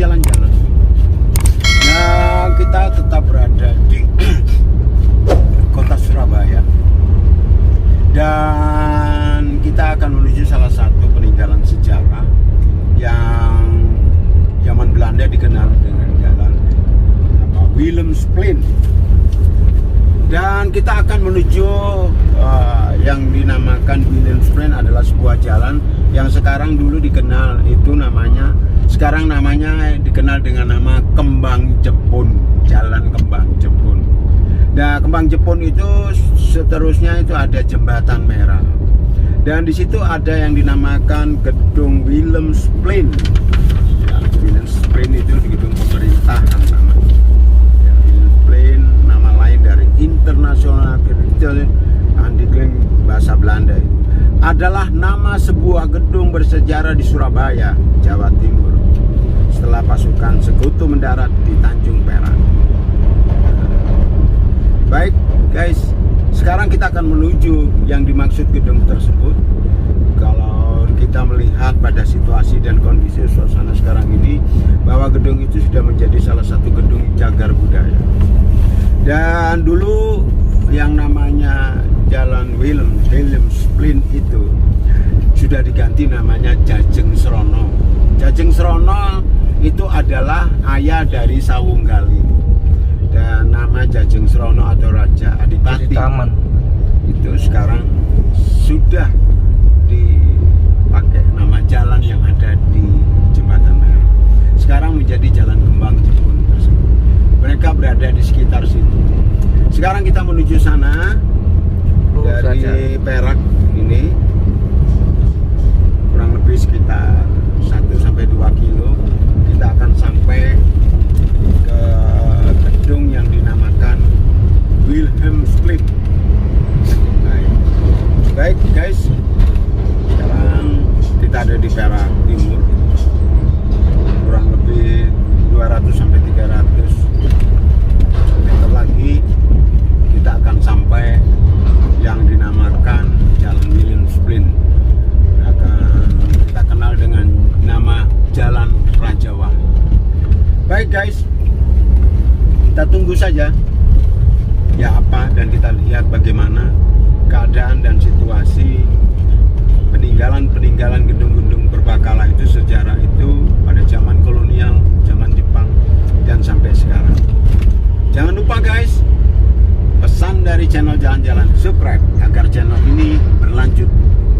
jalan-jalan. Nah, kita tetap berada di kota Surabaya dan kita akan menuju salah satu peninggalan sejarah yang zaman Belanda dikenal dengan jalan Willemsplein. Dan kita akan menuju yang dinamakan Willemsplein adalah sebuah jalan yang sekarang dulu dikenal sekarang namanya dikenal dengan nama Kembang Jepun, Jalan Kembang Jepun. Nah, Kembang Jepun itu seterusnya itu ada Jembatan Merah. Dan di situ ada yang dinamakan Gedung Willemsplein. Ya, Willemsplein itu di gedung pemerintahan namanya. Ya, Willemsplein nama lain dari International Handicling bahasa Belanda itu adalah nama sebuah gedung bersejarah di Surabaya, Jawa Timur. Setelah pasukan sekutu mendarat di Tanjung Perak. Baik guys, sekarang kita akan menuju yang dimaksud gedung tersebut. Kalau kita melihat pada situasi dan kondisi suasana sekarang ini, bahwa gedung itu sudah menjadi salah satu gedung cagar budaya. Dan dulu yang namanya Jalan Willemsplein itu sudah diganti namanya Jajeng Srono. Jajeng Srono itu adalah ayah dari Sawunggali. Dan nama Jajeng Srono atau Raja Adipati itu sekarang sudah dipakai nama jalan yang ada di Jembatan Merah. Sekarang menjadi Jalan Kembang Jepun tersebut. Mereka berada di sekitar situ. Sekarang kita menuju sana dari Perak ini kurang lebih sekitar 1-2 kilo. Kita akan sampai ke gedung yang dinamakan Willemsplein. Baik guys, sekarang kita ada di Perak Timur, kurang lebih 200-300 meter lagi kita akan sampai yang dinamakan Jalan Willemsplein. Kita kenal dengan nama Jalan Raja Wali. Baik guys, kita tunggu saja ya apa, dan kita lihat bagaimana keadaan dan situasi peninggalan gedung-gedung berbakala itu, sejarah itu pada zaman kolonial, zaman Jepang, dan sampai sekarang. Jangan lupa guys, pesan dari channel Jalan-Jalan, subscribe agar channel ini berlanjut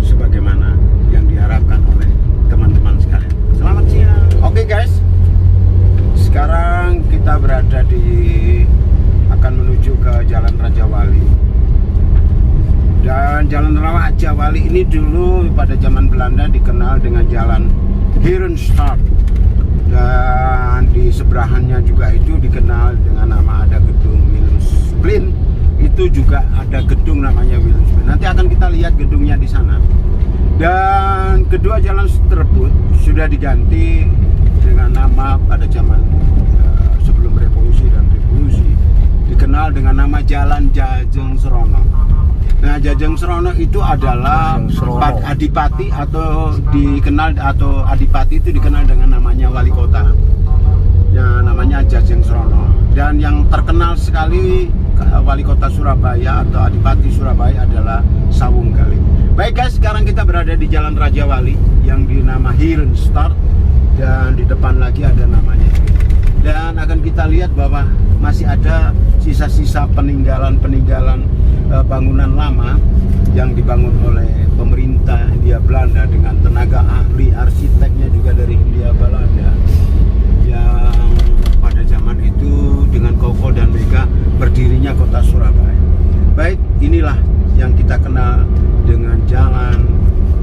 sebagaimana yang diharapkan oleh teman-teman sekalian. Selamat siang. Oke guys, sekarang kita berada akan menuju ke Jalan Raja Wali. Dan Jalan Raja Wali ini dulu pada zaman Belanda dikenal dengan Jalan Herenstraat. Dan di sebelahannya juga itu dikenal dengan nama ada gedung Willemsplein. Itu juga ada gedung namanya Willemsplein. Nanti akan kita lihat gedungnya di sana. Dan kedua jalan tersebut sudah diganti dengan nama pada zaman sebelum revolusi dan revolusi, dikenal dengan nama Jalan Jajeng Srono. Nah, Jajeng Srono itu adalah adipati atau adipati itu dikenal dengan namanya wali kota. Ya, namanya Jajeng Srono. Dan yang terkenal sekali wali kota Surabaya atau adipati Surabaya adalah Sawunggali. Baik guys, sekarang kita berada di Jalan Raja Wali yang dinama Herenstraat, dan di depan lagi ada namanya. Dan akan kita lihat bahwa masih ada sisa-sisa peninggalan bangunan lama yang dibangun oleh pemerintah Hindia Belanda dengan tenaga ahli arsiteknya juga dari Hindia Belanda, yang pada zaman itu dengan kokoh dan megah berdirinya kota Surabaya. Baik, inilah yang kita kenal dengan Jalan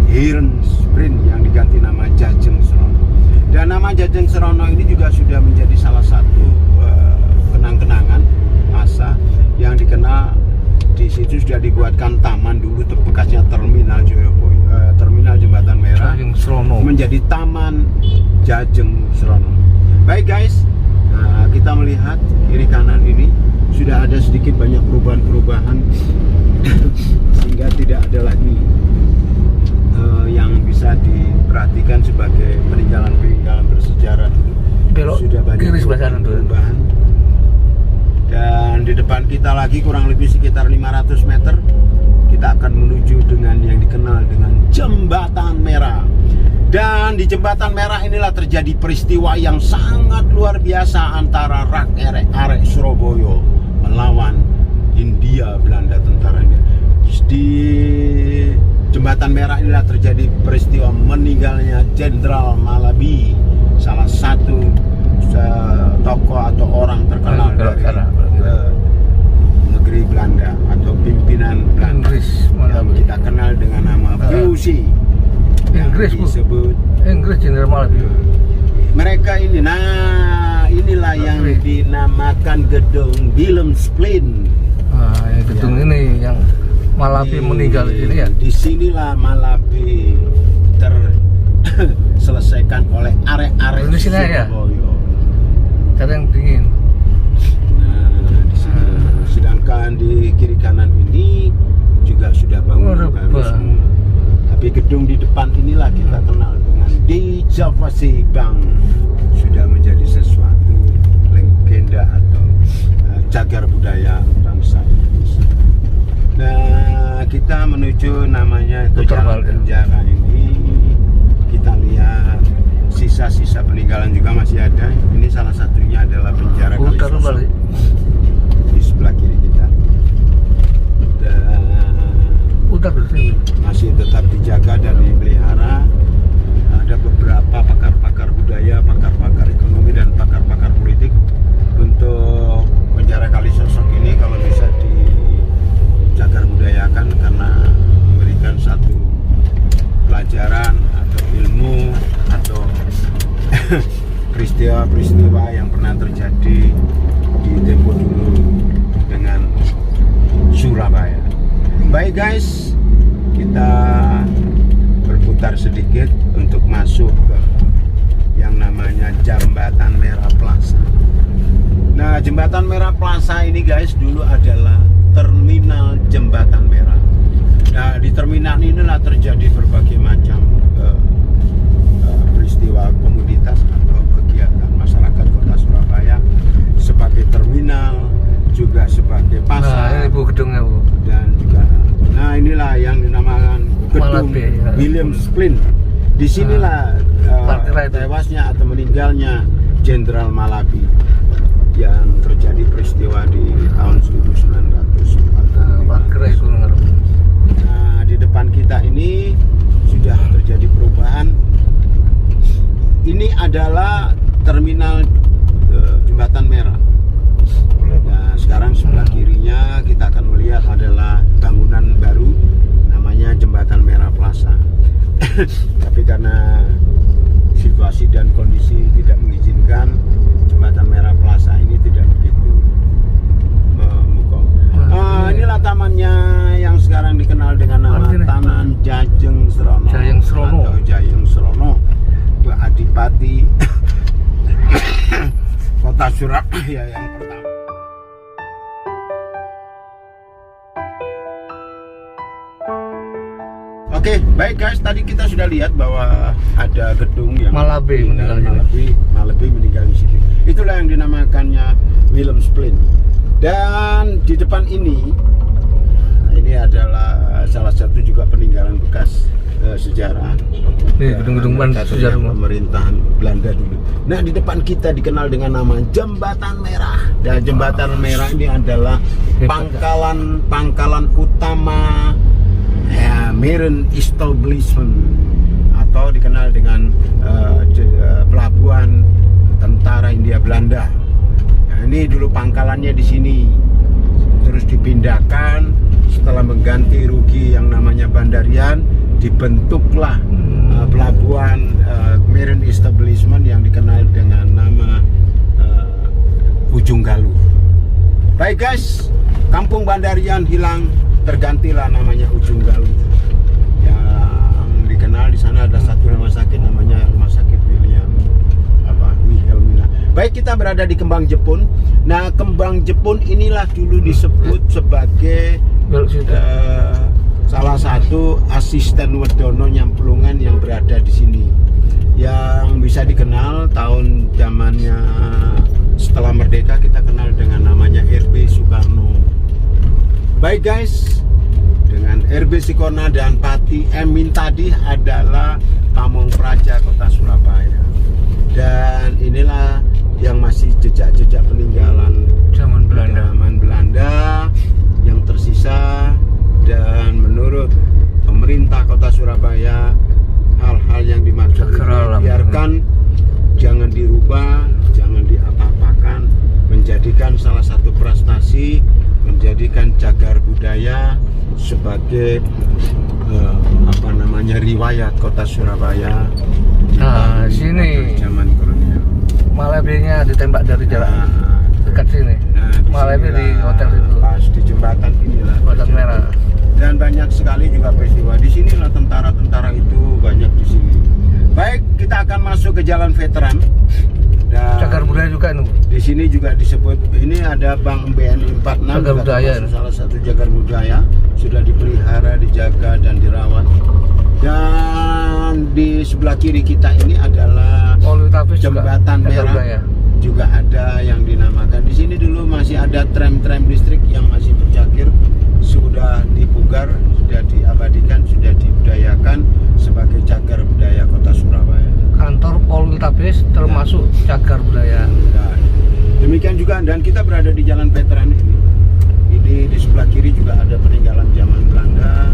Herensplein yang diganti nama Jajeng Srono. Dan nama Jajeng Srono ini juga sudah menjadi salah satu kenang-kenangan masa yang dikenal. Di situ sudah dibuatkan taman dulu, bekasnya terminal terminal Jembatan Merah, menjadi Taman Jajeng Srono. Baik guys, kita melihat kiri kanan ini sudah ada sedikit banyak perubahan sehingga tidak ada lagi yang bisa diperhatikan sebagai peninggalan bersejarah dulu. belok sudah banyak kiri sebelah sana tuh. perubahan. Dan di depan kita lagi kurang lebih sekitar 500 meter kita akan menuju dengan yang dikenal dengan Jembatan Merah. Dan di Jembatan Merah inilah terjadi peristiwa yang sangat luar biasa antara arek Surabaya melawan Hindia Belanda tentaranya. Di Jembatan Merah inilah terjadi peristiwa meninggalnya Jenderal Malabi, salah satu tokoh atau orang terkenal dari negeri Belanda atau pimpinan Belanda yang kita kenal dengan nama Piusi. Inggris disebut Inggris Jenderal Malabi. Mereka ini, inilah yang dinamakan gedung Willemsplein. Yang gedung ini yang Malabi meninggal di sini ya. Di sinilah Malabi terselesaikan oleh arek-arek Surabaya. Cara yang dingin. Nah, di sini. Sedangkan di kiri kanan ini juga sudah bangunan baru semua. Tapi gedung di depan inilah kita kenal dengan Dijavasi Bank. Sudah menjadi sesuatu legenda atau cagar budaya bangsa Indonesia. Nah, kita menuju namanya ke jalan penjara ini. Kita lihat sisa-sisa peninggalan juga masih ada. Ini salah satunya adalah penjara Kalisosok di sebelah kiri kita. Dan masih tetap dijaga dan dipelihara. Ada beberapa pakar-pakar budaya, pakar-pakar ekonomi dan pakar-pakar politik untuk penjara Kalisosok ini kalau bisa dijaga budayakan karena memberikan satu pelajaran atau ilmu atau peristiwa-peristiwa yang pernah terjadi di tempo dulu dengan Surabaya. Baik guys, kita berputar sedikit untuk masuk ke yang namanya Jembatan Merah Plaza. Nah, Jembatan Merah Plaza ini guys dulu adalah terminal Jembatan Merah. Nah, di terminal inilah terjadi berbagai macam peristiwa komunitas atau kegiatan masyarakat Kota Surabaya sebagai terminal, juga sebagai pasar. Nah, ini Bu gedungnya Bu. Dan juga, nah inilah yang dinamakan gedung Willemsplein. Di sinilah tewasnya atau meninggalnya Jenderal Malabi yang terjadi peristiwa di tahun 1940. Nah, di depan kita ini sudah terjadi perubahan. Ini adalah terminal Jembatan Merah. Nah, sekarang sebelah kirinya kita akan melihat adalah bangunan baru namanya Jembatan Merah Plaza. Tapi karena situasi dan kondisi tidak mengizinkan, Jembatan Merah Plaza ini tidak begitu memukau. Inilah tamannya yang sekarang dikenal dengan nama Taman Jajeng Srono atau Jayeng Srono, Adipati Kota Surabaya yang pertama. Oke, baik guys, tadi kita sudah lihat bahwa ada gedung yang Malabi meninggal di situ. Itulah yang dinamakannya Willemsplein. Dan di depan ini adalah salah satu juga peninggalan bekas sejarah. Gedung-gedung sejarah pemerintahan Belanda dulu. Nah, di depan kita dikenal dengan nama Jembatan Merah. Dan Jembatan Merah ini adalah pangkalan utama Marine Establishment atau dikenal dengan pelabuhan tentara Hindia Belanda. Nah, ini dulu pangkalannya di sini. Terus dipindahkan setelah mengganti rugi yang namanya Bandarian, dibentuklah pelabuhan Marine Establishment yang dikenal dengan nama Ujung Galuh. Baik guys, Kampung Bandarian hilang, tergantilah namanya Ujung Galuh. Yang dikenal di sana ada satu rumah sakit namanya Rumah Sakit Wilhelmina. Baik, kita berada di Kembang Jepun. Nah, Kembang Jepun inilah dulu disebut sebagai salah satu asisten Wedono Nyamplungan yang berada di sini, yang bisa dikenal tahun zamannya setelah merdeka, kita kenal dengan namanya RB Soekarno. Baik guys, dengan RB Soekarno dan Pati Emin tadi adalah Pamong Praja Kota Surabaya. Dan inilah yang masih jejak-jejak peninggalan Zaman Belanda yang tersisa. Dan menurut pemerintah Kota Surabaya, hal-hal yang dimaksud Cagar alam. biarkan, jangan dirubah, jangan diapa-apakan, menjadikan salah satu prestasi, menjadikan cagar budaya sebagai riwayat Kota Surabaya. Nah, sini Zaman kolonial. Malabinya ditembak dari jarak dekat sini. Malabi di disinilah, hotel itu. pas di jembatan inilah. Jembatan merah. Dan banyak sekali juga peristiwa. Di sinilah tentara-tentara itu banyak di sini. Baik, kita akan masuk ke jalan veteran. Dan Cagar budaya juga ini. di sini juga disebut, ini ada Bank BNI 46, Cagar juga budaya. termasuk salah satu cagar budaya, sudah dipelihara, dijaga dan dirawat. Dan di sebelah kiri kita ini adalah Politabis juga jembatan cagar merah. budaya. Juga ada yang dinamakan. Di sini dulu masih ada tram-tram listrik yang masih bercakir, sudah dipugar, sudah diabadikan, sudah dibudayakan sebagai cagar budaya Kota Surabaya. Kantor Politabis termasuk cagar budaya. Nah, demikian juga, dan kita berada di jalan veteran ini. Ini di sebelah kiri juga ada peninggalan zaman Belanda,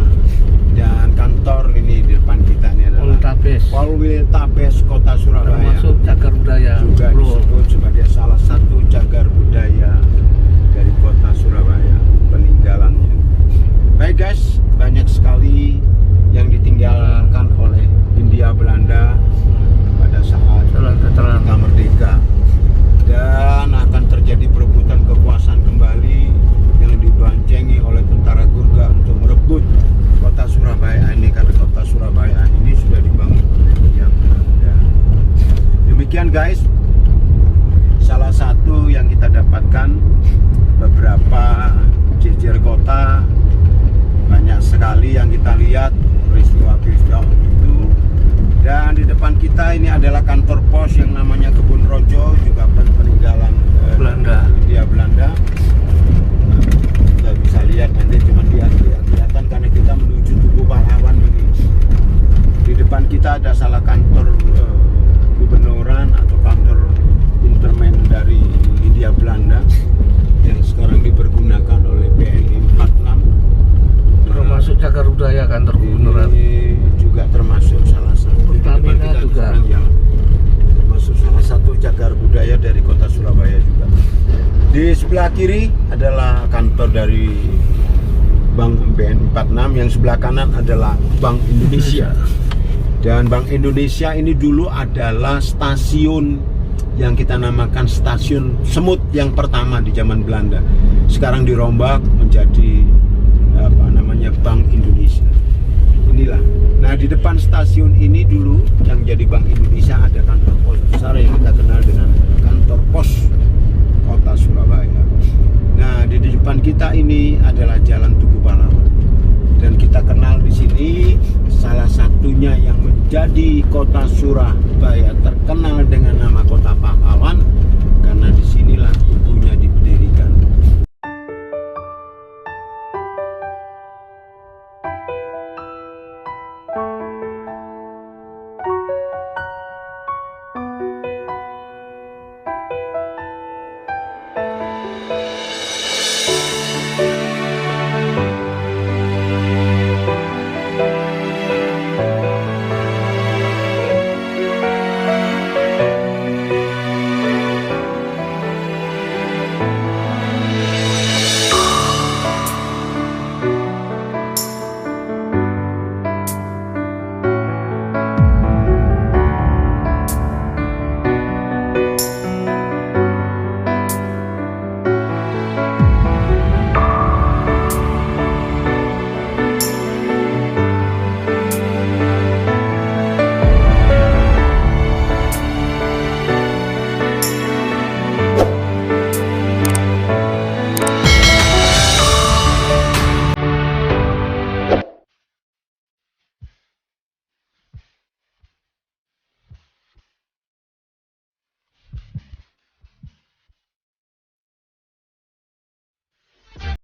dan kantor ini di depan kita ini adalah Politabis Politabis Kota Surabaya. termasuk cagar budaya. Juga Bro. disebut sebagai salah satu cagar budaya dari Kota Surabaya, peninggalannya. Baik guys, banyak sekali yang ditinggalkan oleh Hindia Belanda pada saat Jalan veteran. kita merdeka, dan akan terjadi perebutan kekuasaan kembali yang dibancengi oleh tentara Gurkha untuk merebut Kota Surabaya ini, karena Kota Surabaya ini sudah dibangun oleh Hindia Belanda. Demikian guys, salah satu yang kita dapatkan, beberapa jejer kota, banyak sekali yang kita lihat peristiwa-peristiwa itu. Dan di depan kita ini adalah kantor pos yang namanya Kebun Rojo, juga peninggalan Belanda. Hindia Belanda. Kita bisa lihat nanti, cuma kelihatan karena kita menuju Tugu Pahlawan ini. Di depan kita ada salah kantor gubernuran atau kantor intermen dari Hindia Belanda yang sekarang dipergunakan oleh BNI 46. Termasuk cagar budaya kantor gubernuran. Ini juga termasuk salah satu. Di depan Pertamina kita juga. sekarang yang termasuk salah satu cagar budaya dari Kota Surabaya juga. Di sebelah kiri adalah kantor dari Bank BNI 46, yang sebelah kanan adalah Bank Indonesia. Dan Bank Indonesia ini dulu adalah stasiun yang kita namakan stasiun semut yang pertama di zaman Belanda. Sekarang dirombak menjadi Bank Indonesia. Inilah. Nah, di depan stasiun ini dulu yang jadi Bank Indonesia ada kantor pos besar yang kita kenal dengan kantor pos Kota Surabaya. Nah, di depan kita ini adalah Jalan Tugu Pahlawan. Dan kita kenal di sini salah satunya yang menjadi Kota Surabaya terkenal dengan nama Kota Pahlawan, karena disinilah